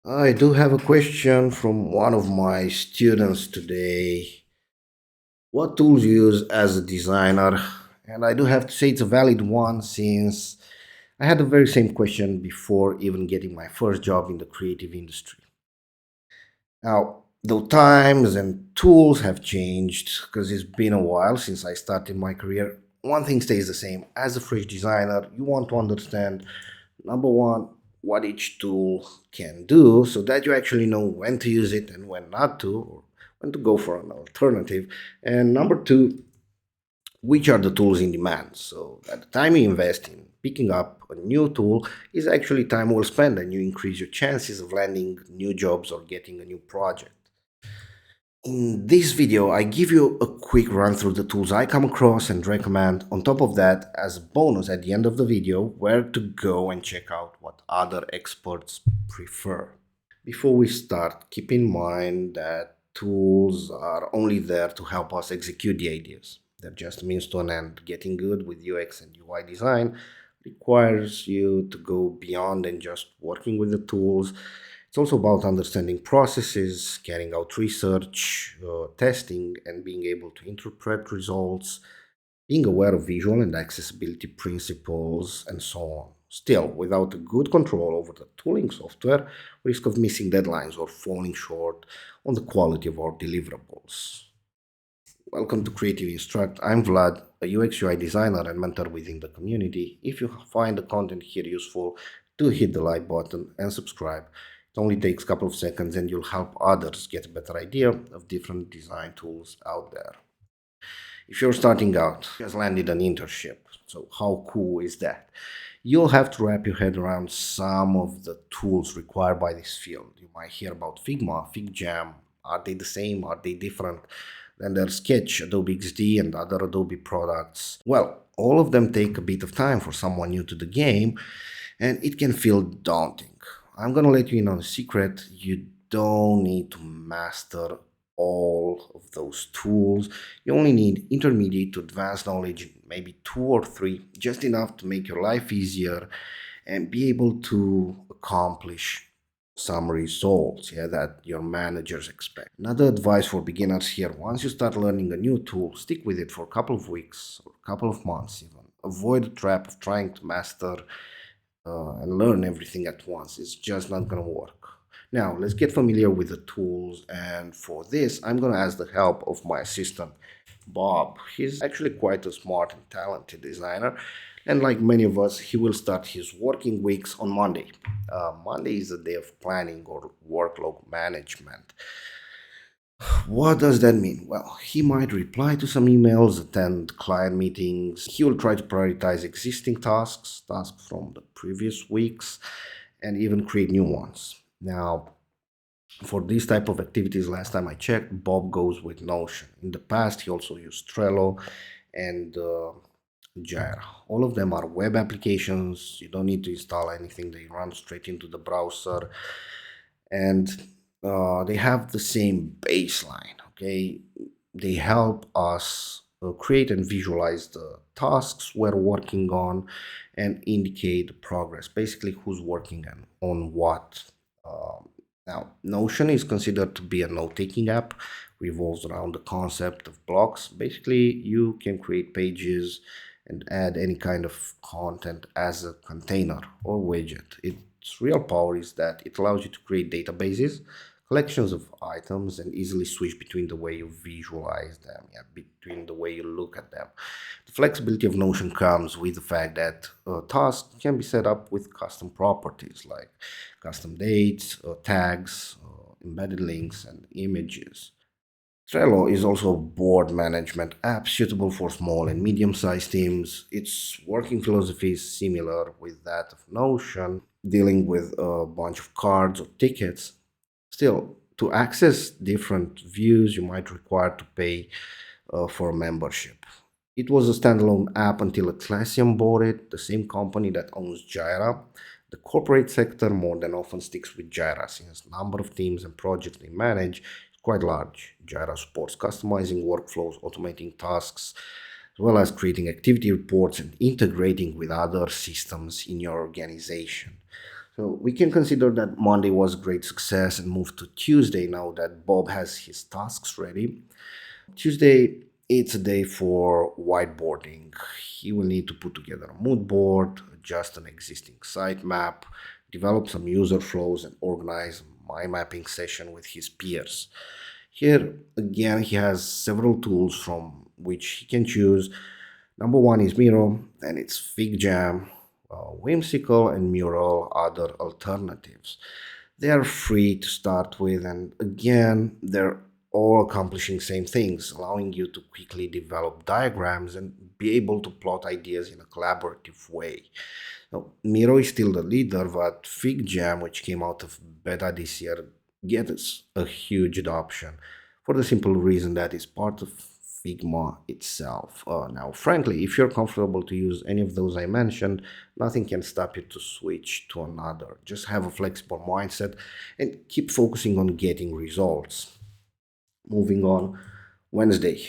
I do have a question from one of my students today. What tools you use as a designer? And I do have to say it's a valid one since I had the very same question before even getting my first job in the creative industry. Now, though times and tools have changed because it's been a while since I started my career, one thing stays the same. As a fresh designer, you want to understand number one, what each tool can do so that you actually know when to use it and when not to, or when to go for an alternative. And number two, which are the tools in demand. So at the time you invest in picking up a new tool is actually time well spent and you increase your chances of landing new jobs or getting a new project. In this video, I give you a quick run through the tools I come across and recommend. On top of that, as a bonus at the end of the video, where to go and check out what other experts prefer. Before we start, keep in mind that tools are only there to help us execute the ideas. They're just a means to an end. Getting good with UX and UI design requires you to go beyond and just working with the tools. It's also about understanding processes, carrying out research, testing, and being able to interpret results, being aware of visual and accessibility principles, and so on. Still, without a good control over the tooling software, risk of missing deadlines or falling short on the quality of our deliverables. Welcome to Creative Instruct. I'm Vlad, a UX UI designer and mentor within the community. If you find the content here useful, do hit the like button and subscribe. It only takes a couple of seconds and you'll help others get a better idea of different design tools out there. If you're starting out, you just landed an internship. So how cool is that? You'll have to wrap your head around some of the tools required by this field. You might hear about Figma, FigJam. Are they the same? Are they different? Then there's Sketch, Adobe XD, and other Adobe products. Well, all of them take a bit of time for someone new to the game, and it can feel daunting. I'm gonna let you in on a secret. You don't need to master all of those tools. You only need intermediate to advanced knowledge, maybe two or three, just enough to make your life easier and be able to accomplish some results, yeah, that your managers expect. Another advice for beginners here: once you start learning a new tool, stick with it for a couple of weeks or a couple of months even. Avoid the trap of trying to master and learn everything at once. It's just not going to work. Now, let's get familiar with the tools. And for this, I'm going to ask the help of my assistant, Bob. He's actually quite a smart and talented designer. And like many of us, he will start his working weeks on Monday. Monday is a day of planning or workload management. What does that mean? Well, he might reply to some emails, attend client meetings. He will try to prioritize existing tasks from the previous weeks, and even create new ones. Now, for these type of activities, last time I checked, Bob goes with Notion. In the past, he also used Trello and Jira. All of them are web applications. You don't need to install anything. They run straight into the browser, and they have the same baseline. Okay, they help us create and visualize the tasks we're working on and indicate the progress, basically who's working on what. Now, Notion is considered to be a note-taking app, revolves around the concept of blocks. Basically, you can create pages and add any kind of content as a container or widget. Its real power is that it allows you to create databases, collections of items, and easily switch between the way you visualize them, yeah, between the way you look at them. The flexibility of Notion comes with the fact that tasks can be set up with custom properties like custom dates, tags, embedded links, and images. Trello is also a board management app suitable for small and medium sized teams. Its working philosophy is similar with that of Notion, dealing with a bunch of cards or tickets. Still, to access different views, you might require to pay for a membership. It was a standalone app until Atlassian bought it, the same company that owns Jira. The corporate sector more than often sticks with Jira since the number of teams and projects they manage is quite large. Jira supports customizing workflows, automating tasks, as well as creating activity reports and integrating with other systems in your organization. So we can consider that Monday was great success and move to Tuesday now that Bob has his tasks ready. Tuesday, it's a day for whiteboarding. He will need to put together a mood board, adjust an existing site map, develop some user flows, and organize a mind mapping session with his peers. Here again, he has several tools from which he can choose. Number one is Miro, then it's FigJam, Whimsical, and Mural, other alternatives. They are free to start with, and again, they're all accomplishing same things, allowing you to quickly develop diagrams and be able to plot ideas in a collaborative way. Now, Miro is still the leader, but FigJam, which came out of beta this year, gets a huge adoption for the simple reason that it's part of Figma itself. Now, frankly, if you're comfortable to use any of those I mentioned, nothing can stop you to switch to another. Just have a flexible mindset and keep focusing on getting results. Moving on, Wednesday.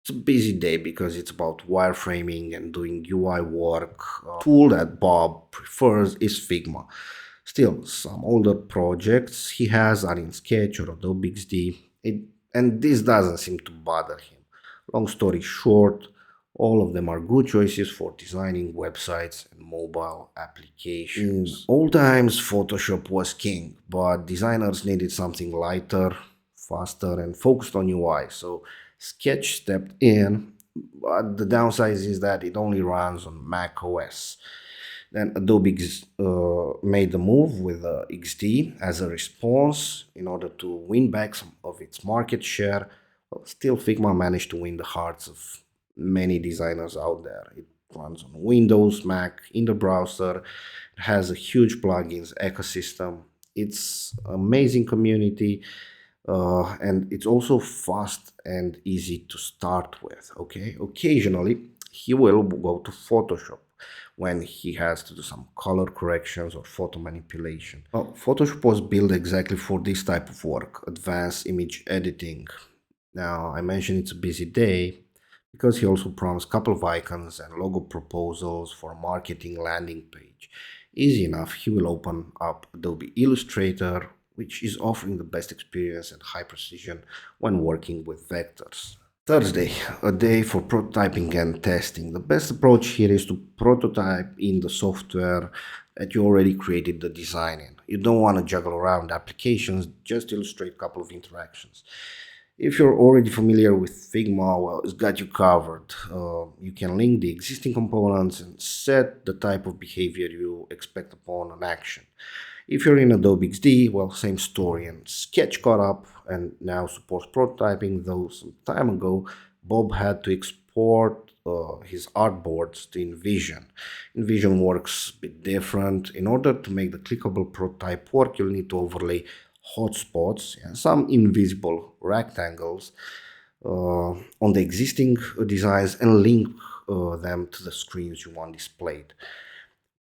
It's a busy day because it's about wireframing and doing UI work. Tool that Bob prefers is Figma. Still, some older projects he has are in Sketch or Adobe XD, and this doesn't seem to bother him. Long story short, all of them are good choices for designing websites and mobile applications. In old times, Photoshop was king, but designers needed something lighter, faster, and focused on UI. So Sketch stepped in, but the downside is that it only runs on Mac OS. Then Adobe made the move with XD as a response in order to win back some of its market share. Well, still, Figma managed to win the hearts of many designers out there. It runs on Windows, Mac, in the browser. It has a huge plugins ecosystem. It's amazing community, and it's also fast and easy to start with. Okay, occasionally he will go to Photoshop when he has to do some color corrections or photo manipulation. Well, Photoshop was built exactly for this type of work, advanced image editing. Now, I mentioned it's a busy day because he also promised a couple of icons and logo proposals for a marketing landing page. Easy enough, he will open up Adobe Illustrator, which is offering the best experience and high precision when working with vectors. Thursday, a day for prototyping and testing. The best approach here is to prototype in the software that you already created the design in. You don't want to juggle around applications, just illustrate a couple of interactions. If you're already familiar with Figma, well, it's got you covered. You can link the existing components and set the type of behavior you expect upon an action. If you're in Adobe XD, well, same story. And Sketch caught up and now supports prototyping, though some time ago, Bob had to export his artboards to InVision. InVision works a bit different. In order to make the clickable prototype work, you'll need to overlay hotspots and some invisible rectangles on the existing designs and link them to the screens you want displayed.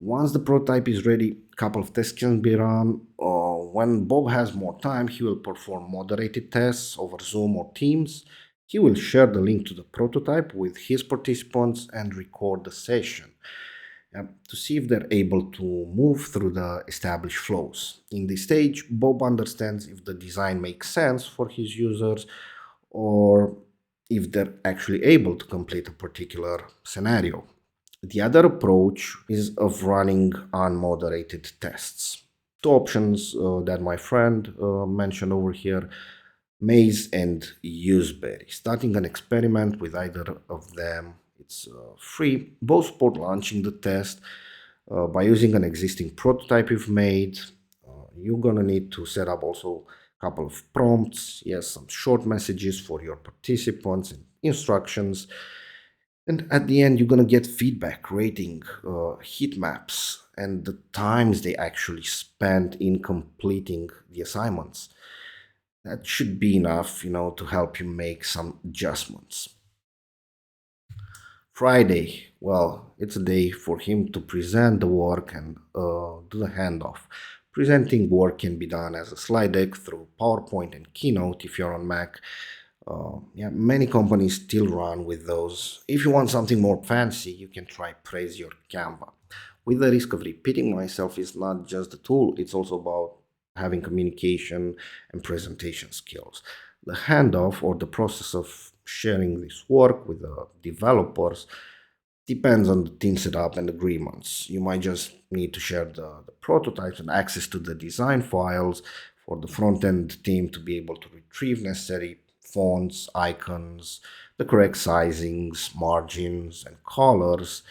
Once the prototype is ready, a couple of tests can be run. When Bob has more time, he will perform moderated tests over Zoom or Teams. He will share the link to the prototype with his participants and record the session to see if they're able to move through the established flows. In this stage, Bob understands if the design makes sense for his users or if they're actually able to complete a particular scenario. The other approach is of running unmoderated tests. Two options that my friend mentioned over here, Maze and Useberry. Starting an experiment with either of them, it's free. Both support launching the test by using an existing prototype you've made. You're gonna need to set up also a couple of prompts, yes, some short messages for your participants and instructions. And at the end, you're gonna get feedback, rating, heat maps, and the times they actually spent in completing the assignments. That should be enough, to help you make some adjustments. Friday, well, it's a day for him to present the work and do the handoff. Presenting work can be done as a slide deck through PowerPoint and Keynote if you're on Mac. Yeah, many companies still run with those. If you want something more fancy, you can try Praise Your Canva. with the risk of repeating myself, is not just the tool, it's also about having communication and presentation skills. The handoff or the process of sharing this work with the developers depends on the team setup and agreements. You might just need to share the prototypes and access to the design files for the front end team to be able to retrieve necessary fonts, icons, the correct sizings, margins, and colors.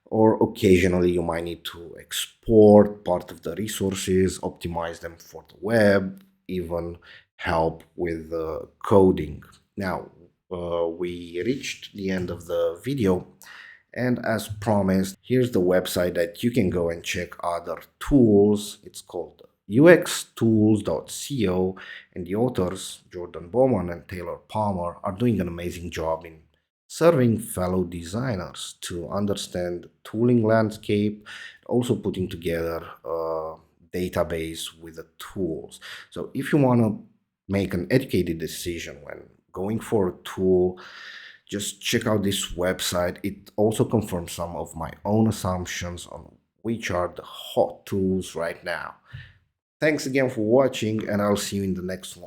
Or occasionally, you might need to export part of the resources, optimize them for the web, even help with the coding. Now, we reached the end of the video, and as promised, here's the website that you can go and check other tools. It's called uxtools.co, and the authors, Jordan Bowman and Taylor Palmer, are doing an amazing job in serving fellow designers to understand the tooling landscape, also putting together a database with the tools. So if you want to make an educated decision when going for a tool, just check out this website. It also confirms some of my own assumptions on which are the hot tools right now. Thanks again for watching, and I'll see you in the next one.